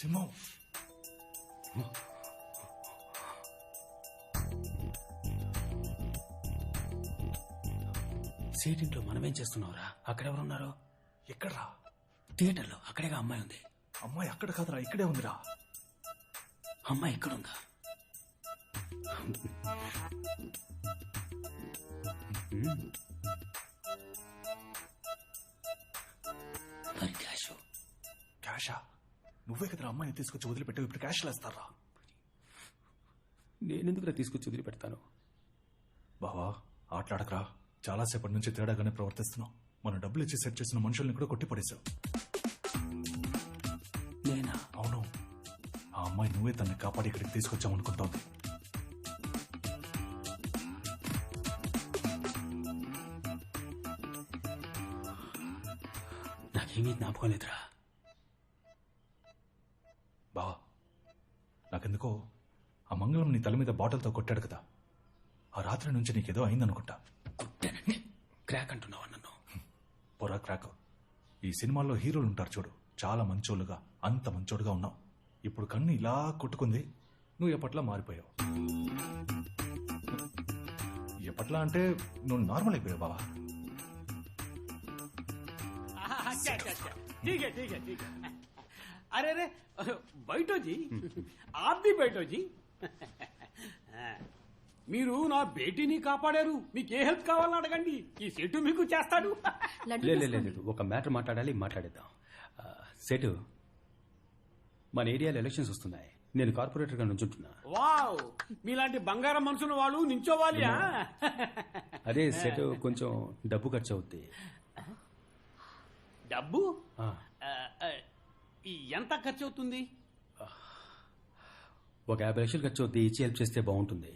జిమ్మో సీటింట్లో మనమేం చేస్తున్నావురా? అక్కడెవరున్నారు? ఎక్కడ్రా? థియేటర్లో. అక్కడేగా అమ్మాయి ఉంది. అమ్మాయి అక్కడ కాదురా, ఇక్కడే ఉందిరా. అమ్మాయి ఎక్కడుందా? మరి క్యాష్? క్యాషా? నువ్వే కదరా అమ్మాయిని తీసుకొచ్చి వదిలిపెట్టావు, ఇప్పుడు క్యాష్ లేస్తారా? నేనెందుకురా తీసుకొచ్చి వదిలిపెడతాను? బావా ఆటలాడకరా, చాలాసేపటి నుంచి తేడాగానే ప్రవర్తిస్తున్నావు. మన డబ్బులు ఇచ్చి సెట్ చేసిన మనుషుల్ని కూడా కొట్టిపడేశావు. నేనా? అవును, ఆ అమ్మాయి నువ్వే తనని కాపాడి ఇక్కడికి తీసుకొచ్చావనుకుంటోంది. నాకేమీ జ్ఞాపకం లేదురా. బావా నాకెందుకో ఆ మంగళం నీ తల మీద బాటిల్తో కొట్టాడు కదా, ఆ రాత్రి నుంచి నీకేదో అయిందనుకుంటా. కొట్టానంటే క్రాక్ అంటున్నావా నన్ను? పొరా క్రాక్. ఈ సినిమాల్లో హీరోలు ఉంటారు చూడు, చాలా మంచోళ్ళుగా, అంత మంచోడుగా ఉన్నావు. ఇప్పుడు కన్ను ఇలా కొట్టుకుంది, నువ్వు ఎప్పట్లా మారిపోయావు. ఎప్పట్లా అంటే నువ్వు నార్మల్ అయిపోయావు బావా. ठीक है ठीक है ठीक है. अरे अरे बैठो जी, आप भी बैठो जी. మీరు నా బేటీని కాపాడారు, మీకు ఏ హెల్ప్ కావాలని అడగండి, ఈ సెటు మీకు చేస్తాడు. లేదు, ఒక మ్యాటర్ మాట్లాడాలి, మాట్లాడేద్దాం. సెటు, మన ఏరియాలో ఎలక్షన్స్ వస్తున్నాయి. నేను కార్పొరేటర్ గా నుంచుంటున్నా. వావ్, మీలాంటి బంగారం మనుషులు వాళ్ళు నించోవాలి. అదే సెటు, కొంచెం డబ్బు ఖర్చు అవుద్ది. డబ్బు ఎంత ఖర్చు అవుతుంది? ఒక 50 లక్షలు ఖర్చు అవుద్ది, ఇచ్చి హెల్ప్ చేస్తే బాగుంటుంది.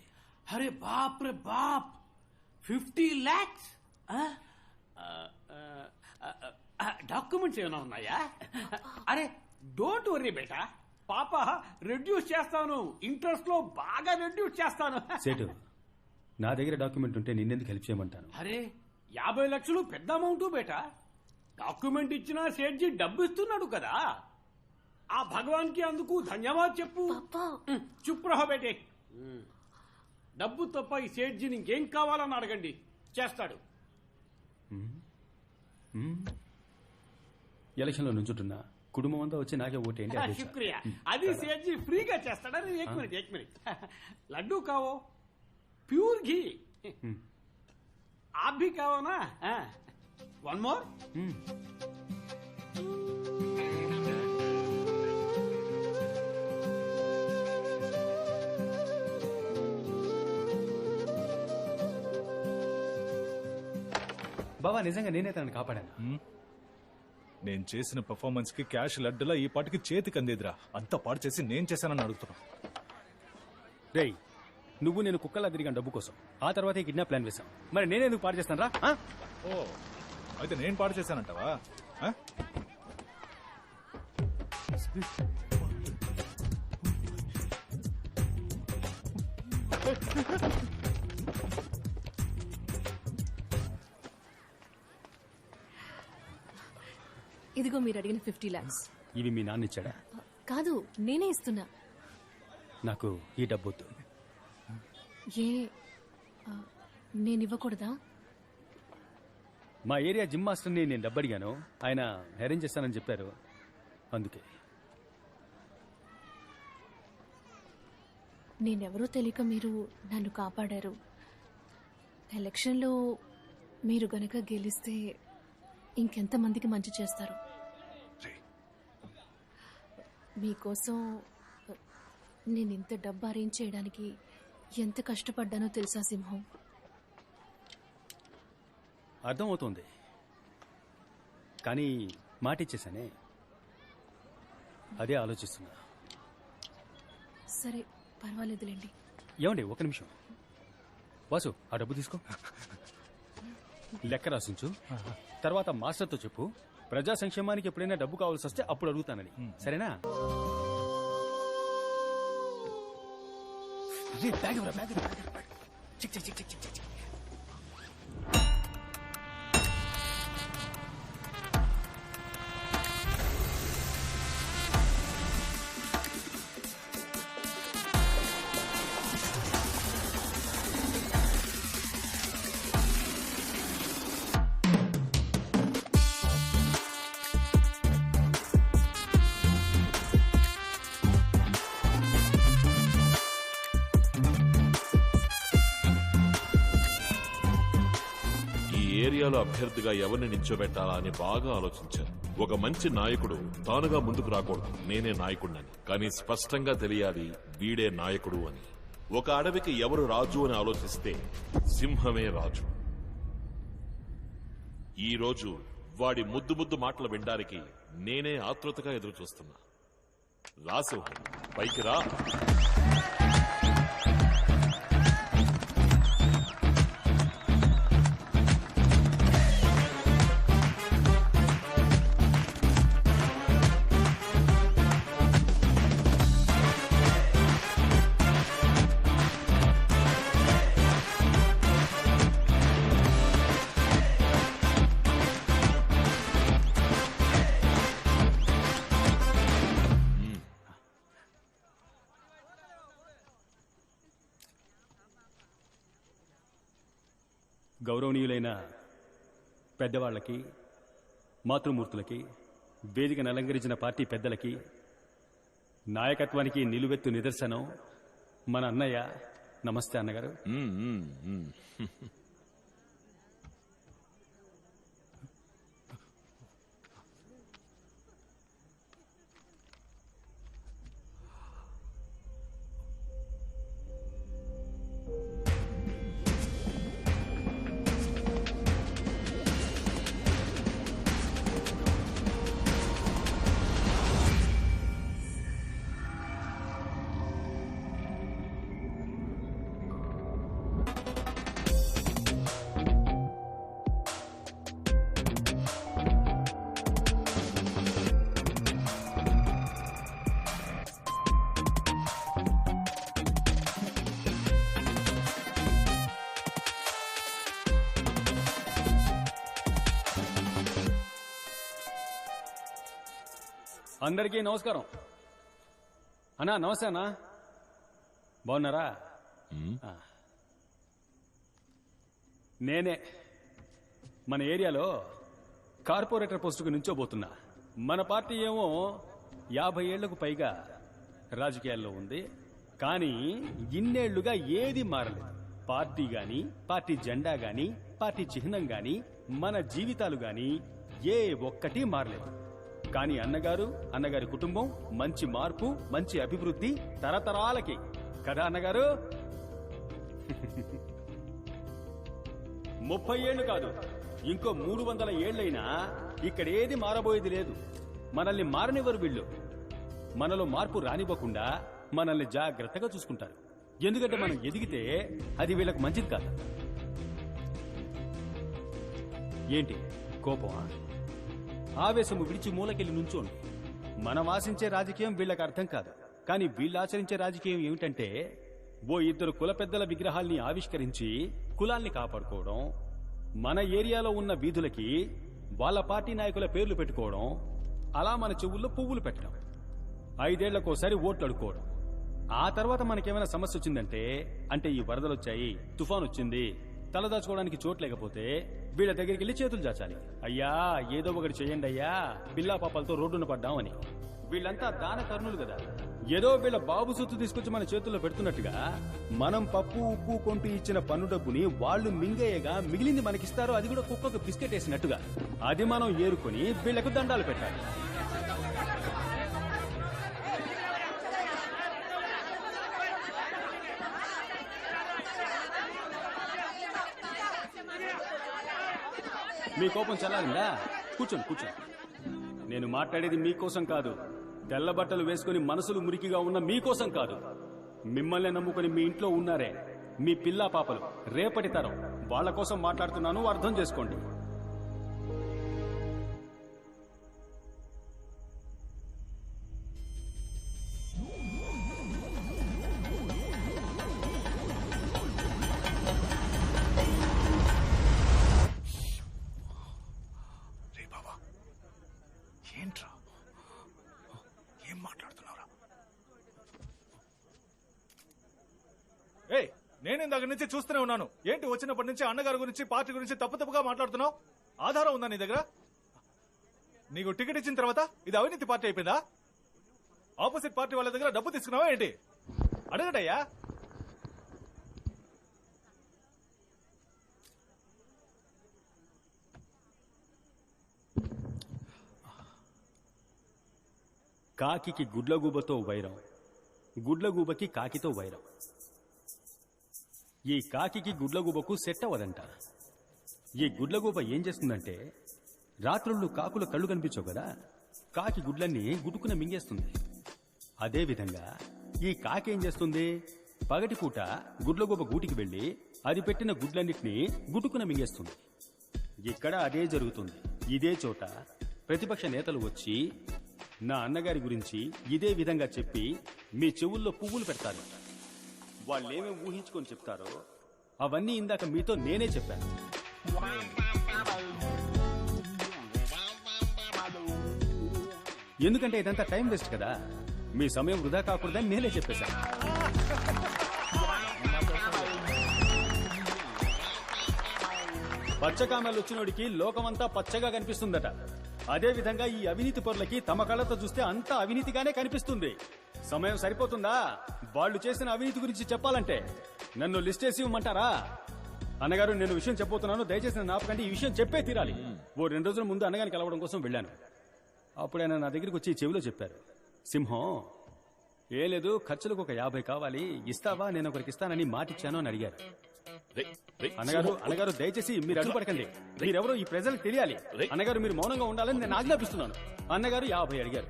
అరే బాప్ రే బాప్, 50 lakhs. డాక్యుమెంట్స్ ఏమైనా ఉన్నాయా? అరే డోంట్ వరీ బేటా, పాప రెడ్యూస్ చేస్తాను, ఇంట్రెస్ట్ లో బాగా రెడ్యూస్ చేస్తాను. సేటు, నా దగ్గర డాక్యుమెంట్ ఉంటే నిన్నెందుకు హెల్ప్ చేయమంటాను? అరే 50 లక్షలు పెద్ద అమౌంట్ బేటా. డాక్యుమెంట్ ఇచ్చినా సేట్జీ డబ్బు ఇస్తున్నాడు కదా, ఆ భగవాన్ కి అందుకు ధన్యవాద్ చెప్పు. చుప్ రహో బేటే. డబ్బు తప్ప ఈ సేట్జీని ఇంకేం కావాలని అడగండి, చేస్తాడు. ఎలక్షన్ లో నుంచుంటున్నా, కుటుంబం అంతా వచ్చి నాకే ఓటేయండి. శుక్రియా, అది సేట్జీ ఫ్రీగా చేస్తాడని. ఏక్ మినిట్ లడ్డూ కావో, ప్యూర్ घी आप भी खाओ ना. One more. బాబా నిజంగా నేనే తనని కాపాడాను. నేను చేసిన పెర్ఫార్మెన్స్ కి క్యాష్ లడ్డులా ఈ పాటికి చేతికి అందేదిరా. అంతా పాడు చేసి నేను చేశానని అడుగుతున్నా. రేయ్, నువ్వు నేను కుక్కలా తిరిగాను డబ్బు కోసం, ఆ తర్వాత ఈ కిడ్నాప్ ప్లాన్ వేశాం. మరి నేనేందుకు పాడు చేస్తాను రా? ఓ అయితే నేను పాడు చేశానంటావా? ఇదిగో మీరు అడిగిన 50 lakhs. ఇవి మీ నాన్న ఇచ్చాడా? కాదు, నేనే ఇస్తున్నా. నాకు ఈ డబ్బొద్దు. ఏ నేనివ్వకూడదా? మా ఏరియా జిమ్ మాస్టర్ని నేను డబ్బు అడిగాను, ఆయన అరేంజ్ చేస్తానని చెప్పారు, అందుకే. నేనెవరో తెలియక మీరు నన్ను కాపాడారు. ఎలక్షన్లో మీరు గనక గెలిస్తే ఇంకెంతమందికి మంచి చేస్తారు. మీకోసం నేను ఇంత డబ్బు అరేంజ్ చేయడానికి ఎంత కష్టపడ్డానో తెలుసా సింహం? అర్థమవుతోంది, కానీ మాట ఇచ్చేసానే, అదే ఆలోచిస్తున్నా. సరే పర్వాలేదులేండి. ఏమండి, ఒక నిమిషం. వాసు, ఆ డబ్బు తీసుకో, లెక్క రాసించు, తర్వాత మాస్టర్తో చెప్పు, ప్రజా సంక్షేమానికి ఎప్పుడైనా డబ్బు కావాల్సి వస్తే అప్పుడు అడుగుతానని. సరేనా? ఏరియాలో అభ్యర్థిగా ఎవరిని నిల్చోబెట్టాలా అని బాగా ఆలోచించాను. ఒక మంచి నాయకుడు తానుగా ముందుకు రాకూడదు, నేనే నాయకుడినని. కానీ స్పష్టంగా తెలియాలి వీడే నాయకుడు అని. ఒక అడవికి ఎవరు రాజు అని ఆలోచిస్తే సింహమే రాజు. ఈ రోజు వాడి ముద్దు ముద్దు మాటలు వినడానికి నేనే ఆతృతగా ఎదురు చూస్తున్నా. రా సింహం, పైకి రా. గౌరవనీయులైన పెద్దవాళ్లకి, మాతృమూర్తులకి, వేదికను అలంకరించిన పార్టీ పెద్దలకి, నాయకత్వానికి నిలువెత్తు నిదర్శనం మన అన్నయ్య. నమస్తే అన్నగారు. అందరికీ నమస్కారం. అన్నా నమస్తే అన్నా, బాగున్నారా? నేనే మన ఏరియాలో కార్పొరేటర్ పోస్టుకు నుంచోబోతున్నా. మన పార్టీ ఏమో 50 ఏళ్లకు పైగా రాజకీయాల్లో ఉంది, కానీ ఇన్నేళ్లుగా ఏది మారలేదు. పార్టీ గాని, పార్టీ జెండా గాని, పార్టీ చిహ్నం గాని, మన జీవితాలు గాని ఏ ఒక్కటి మారలేదు. కానీ అన్నగారి కుటుంబం మంచి మార్పు, మంచి అభివృద్ధి తరతరాలకి కదా అన్నగారు. 30 ఏళ్లు కాదు, ఇంకో 300 ఏళ్లైనా ఇక్కడ ఏది మారబోయేది లేదు. మనల్ని మారనివ్వరు వీళ్ళు. మనలో మార్పు రానివ్వకుండా మనల్ని జాగ్రత్తగా చూసుకుంటారు. ఎందుకంటే మనం ఎదిగితే అది వీళ్ళకు మంచిది కాదు. ఏంటి కోపమా? ఆవేశము విడిచి మూలకెళ్ళి నుంచోండి. మనం ఆశించే రాజకీయం వీళ్ళకి అర్థం కాదు. కానీ వీళ్ళు ఆచరించే రాజకీయం ఏమిటంటే, ఓ 2 కుల పెద్దల విగ్రహాల్ని ఆవిష్కరించి కులాల్ని కాపాడుకోవడం, మన ఏరియాలో ఉన్న వీధులకి వాళ్ళ పార్టీ నాయకుల పేర్లు పెట్టుకోవడం, అలా మన చెవుల్లో పువ్వులు పెట్టడం, 5 ఏళ్లకోసారి ఓట్లు అడుకోవడం. ఆ తర్వాత మనకేమైనా సమస్య వచ్చిందంటే, అంటే ఈ వరదలొచ్చాయి, తుఫాన్ వచ్చింది, తలదాచుకోవడానికి చోటు లేకపోతే వీళ్ళ దగ్గరికి వెళ్ళి చేతులు చాచాలి. అయ్యా ఏదో ఒకటి చేయండి అయ్యా, పిల్లా పాపాలతో రోడ్డున పడ్డామని. వీళ్ళంతా దాన కర్ణులు కదా. ఏదో వీళ్ళ బాబు సొత్తు తీసుకొచ్చి మన చేతుల్లో పెడుతున్నట్టుగా మనం పప్పు ఉప్పు కొంటూ ఇచ్చిన పన్ను డబ్బుని వాళ్ళు మింగేయగా మిగిలింది మనకిస్తారో అది కూడా కుక్కకు బిస్కెట్ వేసినట్టుగా అది మనం ఏరుకొని వీళ్లకు దండాలు పెట్టాలి. మీ కోపం చల్లారిందా? కూర్చోండి. నేను మాట్లాడేది మీకోసం కాదు, తెల్ల బట్టలు వేసుకుని మనసులు మురికిగా ఉన్న మీకోసం కాదు. మిమ్మల్ని నమ్ముకుని మీ ఇంట్లో ఉన్నారే మీ పిల్లా పాపలు, రేపటి తరం, వాళ్ల కోసం మాట్లాడుతున్నాను, అర్థం చేసుకోండి. ఏంట్రా ఏం మాట్లాడుతున్నావురా? నేను ఇందాక నుంచి చూస్తూనే ఉన్నాను. ఏంటి వచ్చినప్పటి నుంచి అన్నగారి గురించి, పార్టీ గురించి తప్పుగా మాట్లాడుతున్నావు? ఆధారం ఉందా నీ దగ్గర? నీకు టికెట్ ఇచ్చిన తర్వాత ఇది అవినీతి పార్టీ అయిపోయిందా? ఆపోజిట్ పార్టీ వాళ్ళ దగ్గర డబ్బు తీసుకున్నావా ఏంటి? అడగటయ్యా. కాకికి గుడ్లగూబతో వైరం, గుడ్లగూబకి కాకితో వైరం. ఈ కాకికి గుడ్లగూబకు సెట్ అవ్వదంట. ఈ గుడ్లగూబ ఏం చేస్తుందంటే, రాత్రుళ్ళు కాకుల కళ్ళు కనిపించవు కదా, కాకి గుడ్లన్నీ గుటుకున మింగేస్తుంది. అదేవిధంగా ఈ కాకి ఏం చేస్తుంది, పగటిపూట గుడ్లగూబ గూటికి వెళ్లి అది పెట్టిన గుడ్లన్నిటినీ గుటుకున మింగేస్తుంది. ఇక్కడ అదే జరుగుతుంది. ఇదే చోట ప్రతిపక్ష నేతలు వచ్చి నా అన్నగారి గురించి ఇదే విధంగా చెప్పి మీ చెవుల్లో పువ్వులు పెడతారు. వాళ్ళేమేం ఊహించుకొని చెప్తారో అవన్నీ ఇందాక మీతో నేనే చెప్పాను. ఎందుకంటే ఇదంతా టైం వేస్ట్ కదా, మీ సమయం వృధా కాకూడదని నేనే చెప్పేశాను. పచ్చకామెలు వచ్చినోడికి లోకమంతా పచ్చగా కనిపిస్తుందట. అదే విధంగా ఈ అవినీతి పరులకి తమ కళ్ళతో చూస్తే అంతా అవినీతిగానే కనిపిస్తుంది. సమయం సరిపోతుందా వాళ్ళు చేసిన అవినీతి గురించి చెప్పాలంటే? నన్ను లిస్ట్ వేసి ఇవ్వమంటారా? అన్నగారు, నేను విషయం చెప్పబోతున్నాను, దయచేసి నన్ను ఆపకండి. ఈ విషయం చెప్పే తీరాలి. ఓ 2 రోజుల ముందు అన్నగారిని కలవడం కోసం వెళ్ళాను. అప్పుడు ఆయన నా దగ్గరికి వచ్చి చెవిలో చెప్పారు, సింహం ఏ లేదు, ఖర్చులకు ఒక 50 కావాలి, ఇస్తావా? నేను ఒకరికి ఇస్తానని మాటిచ్చాను అని అడిగారు. అన్నగారు దయచేసి మీరు అడ్డుపడకండి. మీరెవరో ఈ ప్రజలకు తెలియాలి. అన్నగారు, మీరు మౌనంగా ఉండాలని నేను ఆజ్ఞాపిస్తున్నాను. అన్నగారు 50 అడిగారు.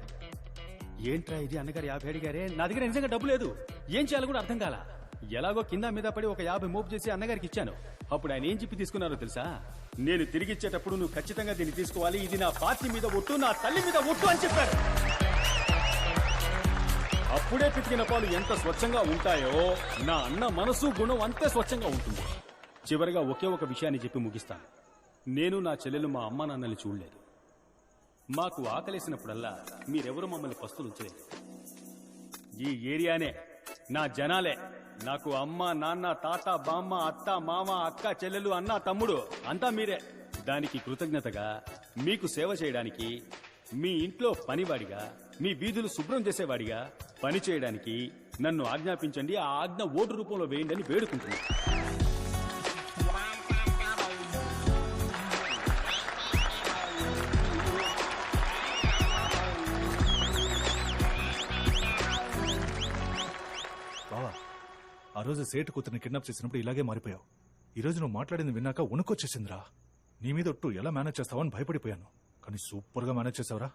ఏంట్రా ఇది, అన్నగారు 50 అడిగారే, నా దగ్గర నిజంగా డబ్బు లేదు, ఏం చేయాలో కూడా అర్థం కాల. ఎలాగో కింద మీద పడి ఒక 50 మోపు చేసి అన్నగారికి ఇచ్చాను. అప్పుడు ఆయన ఏం చెప్పి తీసుకున్నారో తెలుసా? నేను తిరిగిచ్చేటప్పుడు నువ్వు ఖచ్చితంగా దీన్ని తీసుకోవాలి, ఇది నా పార్టీ మీద ఒట్టు, నా తల్లి మీద ఒట్టు అని చెప్పారు. అప్పుడే పితికిన పాలు ఎంత స్వచ్ఛంగా ఉంటాయో నా అన్న మనసు గుణం అంతే స్వచ్ఛంగా ఉంటుంది. చివరిగా ఒకే ఒక విషయాన్ని చెప్పి ముగిస్తాను. నేను నా చెల్లెలు మా అమ్మ నాన్నల్ని చూడలేదు. మాకు ఆకలేసినప్పుడల్లా మీరెవరూ మమ్మల్ని పస్తులు ఉంచలేదు. ఈ ఏరియానే, నా జనాలే నాకు అమ్మ, నాన్న, తాత, బామ్మ, అత్త, మామ, అక్క, చెల్లెలు, అన్న, తమ్ముడు అంతా మీరే. దానికి కృతజ్ఞతగా మీకు సేవ చేయడానికి, మీ ఇంట్లో పనివాడిగా, మీ వీధులు శుభ్రం చేసేవాడిగా పని చేయడానికి నన్ను ఆజ్ఞాపించండి. ఆ ఆజ్ఞ ఓటు రూపంలో వేయండి అని వేడుకుంటున్నాను. బావా, ఆ రోజు సేటు కూతురిని కిడ్నాప్ చేసినప్పుడు ఇలాగే మారిపోయావు. ఈ రోజు నువ్వు మాట్లాడింది విన్నాక ఉనుకొచ్చేసిందిరా. నీ మీద ఒట్టు ఎలా మేనేజ్ చేస్తావని భయపడిపోయాను, కానీ సూపర్ గా మేనేజ్ చేసావురా.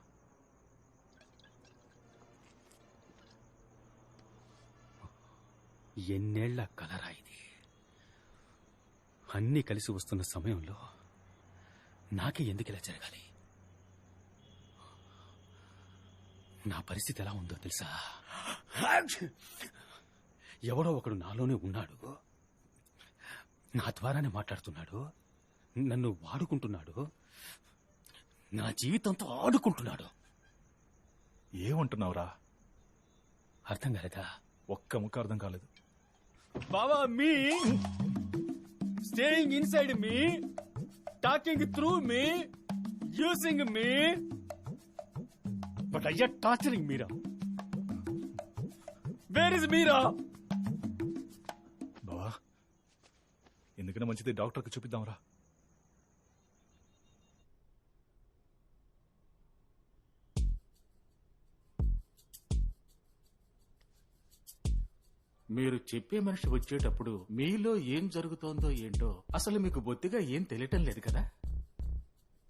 ఎన్నేళ్ల కలరా ఇది. అన్నీ కలిసి వస్తున్న సమయంలో నాకే ఎందుకు ఇలా జరగాలి? నా పరిస్థితి ఎలా ఉందో తెలుసా? ఎవడో ఒకడు నాలోనే ఉన్నాడు, నా ద్వారానే మాట్లాడుతున్నాడు, నన్ను వాడుకుంటున్నాడు, నా జీవితంతో ఆడుకుంటున్నాడు. ఏమంటున్నావురా? అర్థం కాలేదా? ఒక్క ముక్క అర్థం కాలేదు. బావా, me staying inside me, talking through me, using me, but అయ్యా torturing Meera. Where is Meera? బావా, ఎందుకైనా మంచిది డాక్టర్కి చూపిద్దాంరా. మీరు చెప్పే మనిషి వచ్చేటప్పుడు మీలో ఏం జరుగుతోందో ఏంటో అసలు మీకు బొత్తిగా ఏం తెలియటం లేదు కదా?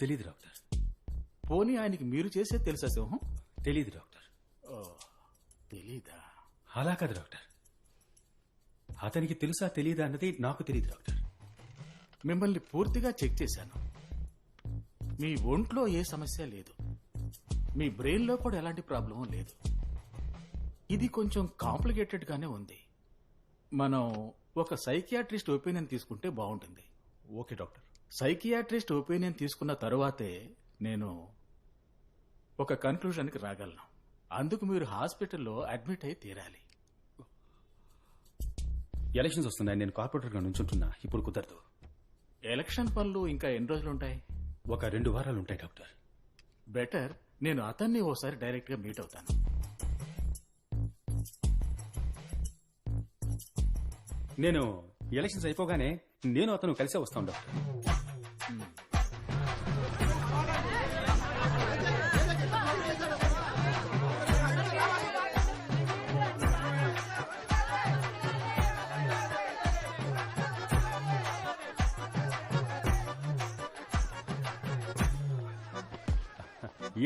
తెలీదు డాక్టర్. పోనీ ఆయనకి మీరు చేసేది తెలుసా సింహం? తెలీదు డాక్టర్. తెలీదా? అలా కాదు డాక్టర్, అతనికి తెలుసా తెలీదా అన్నది నాకు తెలియదు డాక్టర్. మిమ్మల్ని పూర్తిగా చెక్ చేశాను. మీ ఒంట్లో ఏ సమస్య లేదు, మీ బ్రెయిన్లో కూడా ఎలాంటి ప్రాబ్లం లేదు. ఇది కొంచెం కాంప్లికేటెడ్ గానే ఉంది. మనం ఒక సైకియాట్రిస్ట్ ఒపీనియన్ తీసుకుంటే బాగుంటుంది. Okay doctor. సైకియాట్రిస్ట్ ఒపీనియన్ తీసుకున్న తరువాతే నేను ఒక కన్క్లూజన్కి రాగలను. అందుకు మీరు హాస్పిటల్లో అడ్మిట్ అయి తీరాలి. ఎలక్షన్స్ వస్తున్నాయి, నేను కార్పొరేటర్గా నుంచుంటున్నా, ఇప్పుడు కుదరదు. ఎలక్షన్ పనులు ఇంకా ఎన్ని రోజులుంటాయి? ఒక 2 వారాలు ఉంటాయి డాక్టర్. బెటర్ నేను అతన్ని ఓసారి డైరెక్ట్ గా మీట్ అవుతాను. నేను ఎలక్షన్స్ అయిపోగానే నేను అతను కలిసే వస్తాను డాక్టర్.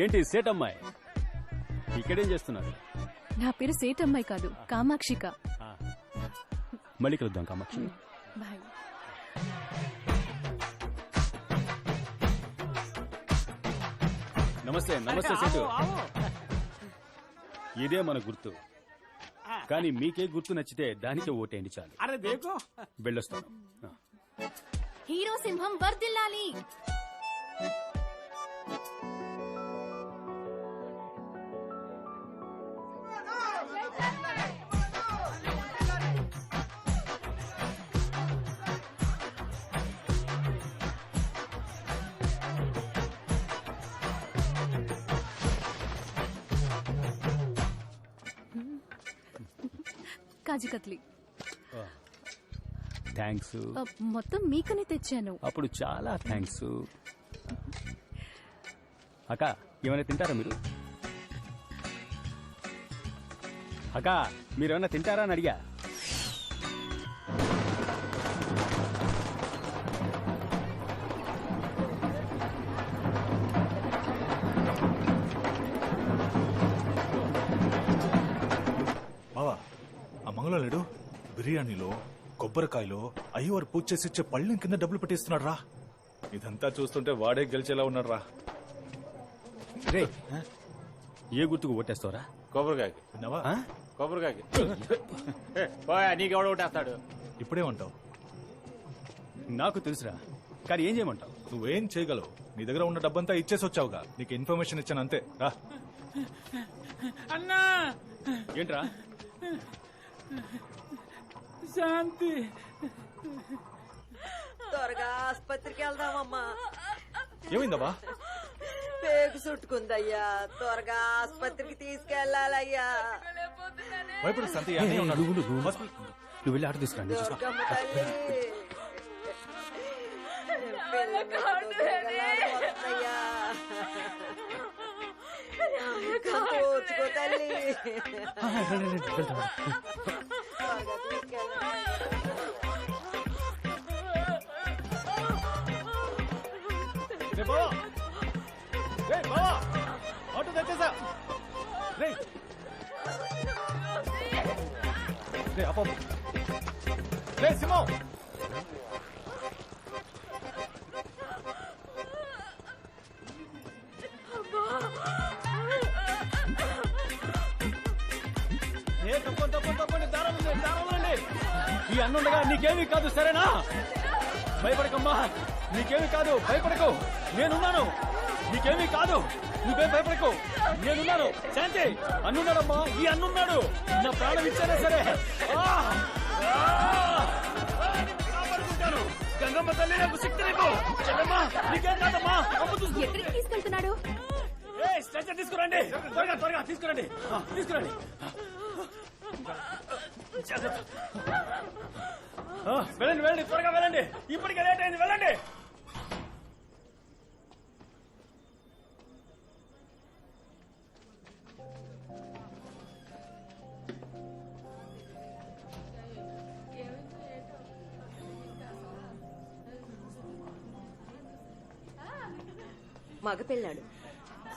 ఏంటి సేటమ్మాయి ఇక్కడేం చేస్తున్నారు? నా పేరు సేటమ్మాయి కాదు, కామాక్షిక. మళ్ళీ కలుద్దాం కామాక్షి. బాయ్. నమస్తే నమస్తే సేటు. ఇదే మన గుర్తు, కానీ మీకే గుర్తు నచ్చితే దానికే ఓటేయండి చాలు. అరే దేకో వెళ్ళొస్తాను. హీరో సింహం వర్ధిల్లాలి. కాజు కత్లీ. థ్యాంక్స్. మొత్తం మీకనే తెచ్చాను. అప్పుడు చాలా థ్యాంక్స్. అక్క ఏమైనా తింటారా మీరు? అక్క మీరేమైనా తింటారా అని అడిగా. బావా ఆ మంగళం లేడు బిర్యానీలో కొబ్బరికాయలో అయ్యవారు పూజ చేసి ఇచ్చే పళ్ళెం కింద డబ్బులు పెట్టిస్తున్నాడు రా. ఇదంతా చూస్తుంటే వాడే గెలిచేలా ఉన్నాడు రా. రే ఏ గుర్తుకు ఓటేస్తావరా? కొబ్బరికాయకి. విన్నావా? కొబ్బరికాయకి. నీకెవడ ఒకటేస్తాడు? ఇప్పుడేమంటావు? నాకు తెలుసురా, కానీ ఏం చేయమంటావు? నువ్వేం చేయగలవు? నీ దగ్గర ఉన్న డబ్బంతా ఇచ్చేసి వచ్చావుగా. నీకు ఇన్ఫర్మేషన్ ఇచ్చాను అంతే. రా. అన్నా ఏంట్రా? శాంతి త్వరగా ఆసుపత్రికి వెళ్దామమ్మా. ఏమైందబ్బా? పేగు చుట్టుకుందయ్యా, త్వరగా ఆసుపత్రికి తీసుకెళ్లాలయ్యా. భయపడు సంతి, అన్నీ ఉన్నాడు. నువ్వు వెళ్ళి ఆట తీసుకురండి. దుర్గమ్మ తల్లి పిల్లలయ్యా, ఓర్చుకో తల్లి. త్వరగా తీసుకెళ్ళాలి. రే బావా, రే బావా, ఆటో తెచ్చేసా. రే రే అప్ప, రే సింహం. ఏ తప్పండి తప్పండి తప్పండి, దారం ఉంది, దారం ఉండండి. ఈ అన్నుండగా నీకేమీ కాదు, సరేనా? భయపడకమ్మా, నీకేమీ కాదు, భయపడకు, నేనున్నాను. నీకేమీ కాదు, నువ్వేం భయపడకు, నేనున్నాను. శాంతి అన్నున్నాడమ్మా, ఈ అన్నున్నాడు. నా ప్రాణం ఇచ్చానే సరే. కాపాడుకుంటాను. గంగమ్మ తల్లి నాకు శక్తి నీకు. చెల్లమ్మా నీకేం కాదమ్మా. ఎక్కడికి తీసుకెళ్తున్నాడు? స్ట్రెచర్ తీసుకురండి, త్వరగా త్వరగా తీసుకురండి, తీసుకురండి. వెళ్ళండి వెళ్ళండి, త్వరగా వెళ్ళండి, ఇప్పటికే లేట్ అయింది, వెళ్ళండి. మగపిల్లాడు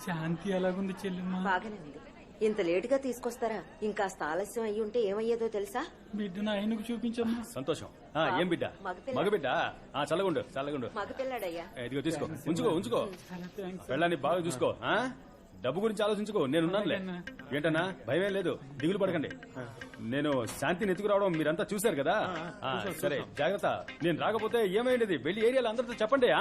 శాంతి ఎలాగుంది చెల్లెమ్మ? బాగానే ఉంది. ఇంత లేటుగా తీసుకొస్తారా? ఇంకాస్త ఆలస్యం అయ్యి ఉంటే ఏమయ్యేదో తెలుసా? బిడ్డను ఆయనకు చూపించమ్మా. సంతోషం. ఏం బిడ్డ? మగబిడ్డ. చల్లగుండు చల్లగుండు. మగపిల్లాడయ్యా. ఇదిగో తీసుకో, ఉంచుకో ఉంచుకో. వెళ్ళాన్ని బాగా చూసుకో. డబ్బు గురించి ఆలోచించుకో, నేనున్నానులే. ఏంటన్నా భయమేం లేదు, దిగులు పడకండి. నేను శాంతిని ఎత్తుకురావడం మీరంతా చూశారు కదా. సరే జాగ్రత్త. నేను రాకపోతే ఏమైంది? వెళ్ళి ఏరియాలో అందరితో చెప్పండి.